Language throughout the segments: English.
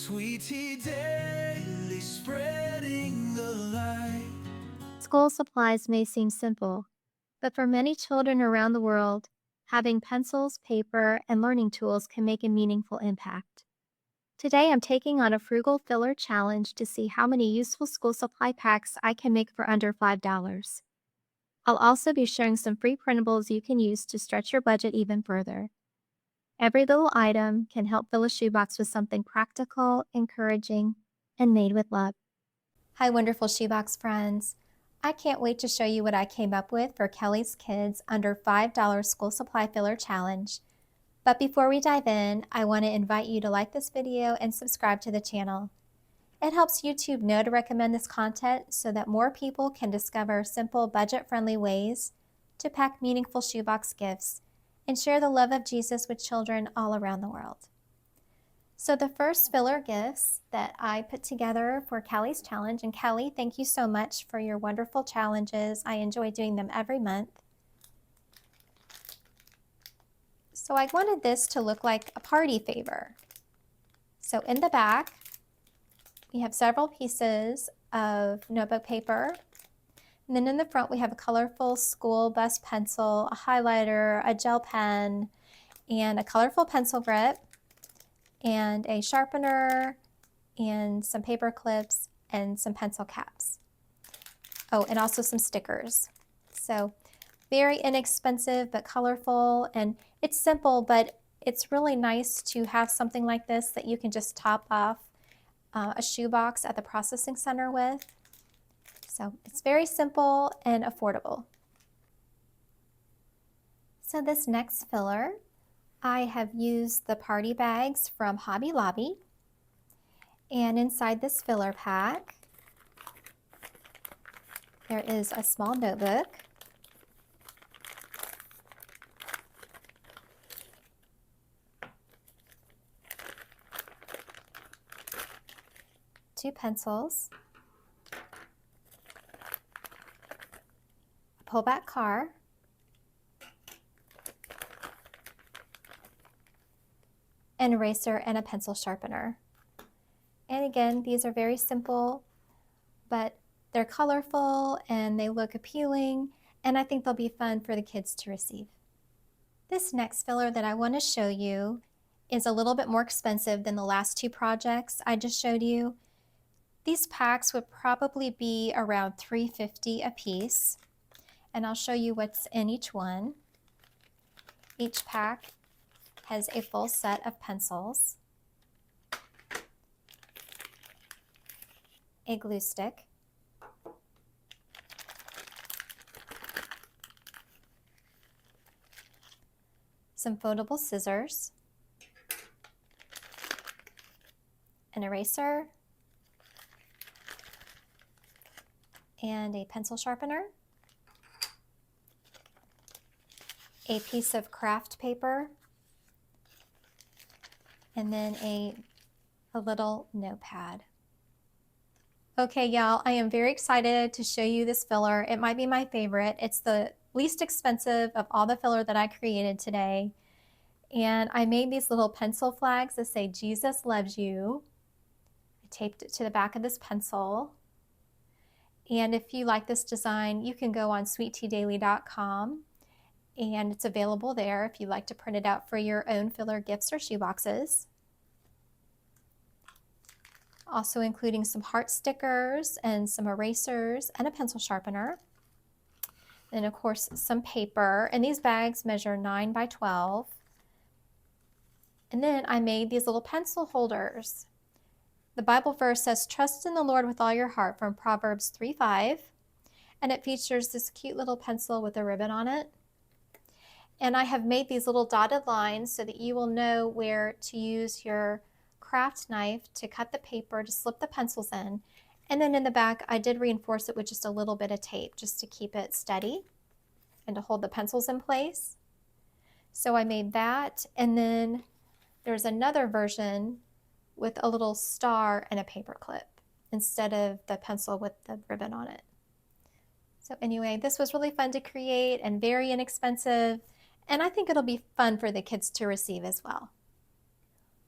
Sweet tea daily, spreading the light. School supplies may seem simple, but for many children around the world, having pencils, paper, and learning tools can make a meaningful impact. Today, I'm taking on a frugal filler challenge to see how many useful school supply packs I can make for under $5. I'll also be sharing some free printables you can use to stretch your budget even further. Every little item can help fill a shoebox with something practical, encouraging, and made with love. Hi, wonderful Shoebox friends. I can't wait to show you what I came up with for Kelly's Kids Under $5 School Supply Filler Challenge. But before we dive in, I want to invite you to like this video and subscribe to the channel. It helps YouTube know to recommend this content so that more people can discover simple, budget-friendly ways to pack meaningful shoebox gifts and share the love of Jesus with children all around the world. So the first filler gifts that I put together for Kelly's challenge, and Kelly, thank you so much for your wonderful challenges. I enjoy doing them every month. So I wanted this to look like a party favor. So in the back, we have several pieces of notebook paper. And then in the front, we have a colorful school bus pencil, a highlighter, a gel pen, and a colorful pencil grip, and a sharpener, and some paper clips, and some pencil caps. Oh, and also some stickers. So very inexpensive but colorful, and it's simple, but it's really nice to have something like this that you can just top off a shoebox at the processing center with. So it's very simple and affordable. So this next filler, I have used the party bags from Hobby Lobby. And inside this filler pack, there is a small notebook, two pencils, a pullback car, an eraser, and a pencil sharpener. And again, these are very simple, but they're colorful and they look appealing, and I think they'll be fun for the kids to receive. This next filler that I want to show you is a little bit more expensive than the last two projects I just showed you. These packs would probably be around $3.50 a piece, and I'll show you what's in each one. Each pack has a full set of pencils, a glue stick, some foldable scissors, an eraser, and a pencil sharpener, a piece of craft paper, and then a little notepad. Okay, y'all, I am very excited to show you this filler. It might be my favorite. It's the least expensive of all the filler that I created today. And I made these little pencil flags that say, Jesus loves you. I taped it to the back of this pencil. And if you like this design, you can go on sweetteadaily.com and it's available there if you'd like to print it out for your own filler gifts or shoeboxes. Also including some heart stickers and some erasers and a pencil sharpener. And of course some paper, and these bags measure 9 by 12. And then I made these little pencil holders. The Bible verse says, trust in the Lord with all your heart, from Proverbs 3:5. And it features this cute little pencil with a ribbon on it. And I have made these little dotted lines so that you will know where to use your craft knife to cut the paper, to slip the pencils in. And then in the back, I did reinforce it with just a little bit of tape just to keep it steady and to hold the pencils in place. So I made that, and then there's another version with a little star and a paper clip instead of the pencil with the ribbon on it. So anyway, this was really fun to create and very inexpensive, and I think it'll be fun for the kids to receive as well.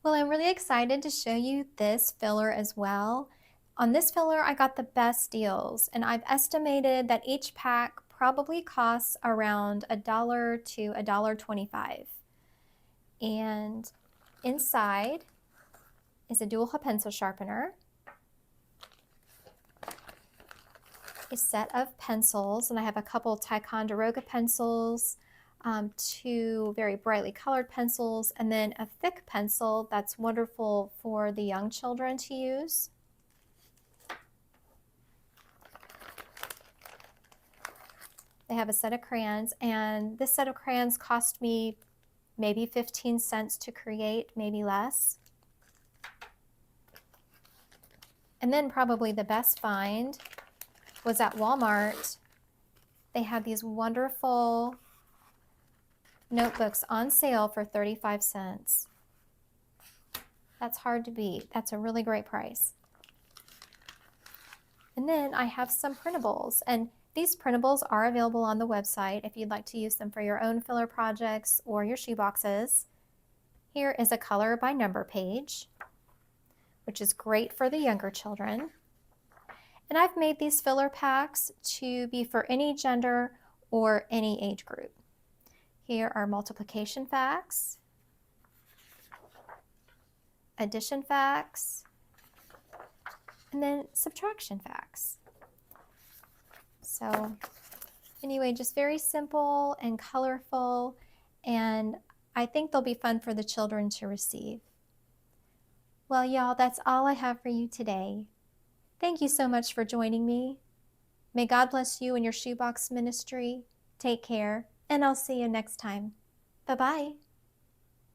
Well, I'm really excited to show you this filler as well. On this filler, I got the best deals, and I've estimated that each pack probably costs around $1 to $1.25. And inside is a dual pencil sharpener, a set of pencils, and I have a couple Ticonderoga pencils, two very brightly colored pencils, and then a thick pencil that's wonderful for the young children to use. They have a set of crayons, and this set of crayons cost me maybe 15 cents to create, maybe less. And then probably the best find was at Walmart. They had these wonderful notebooks on sale for 35 cents. That's hard to beat. That's a really great price. And then I have some printables, and these printables are available on the website if you'd like to use them for your own filler projects or your shoeboxes. Here is a color by number page, which is great for the younger children. And I've made these filler packs to be for any gender or any age group. Here are multiplication facts, addition facts, and then subtraction facts. So anyway, just very simple and colorful, and I think they'll be fun for the children to receive. Well, y'all, that's all I have for you today. Thank you so much for joining me. May God bless you and your shoebox ministry. Take care, and I'll see you next time. Bye-bye.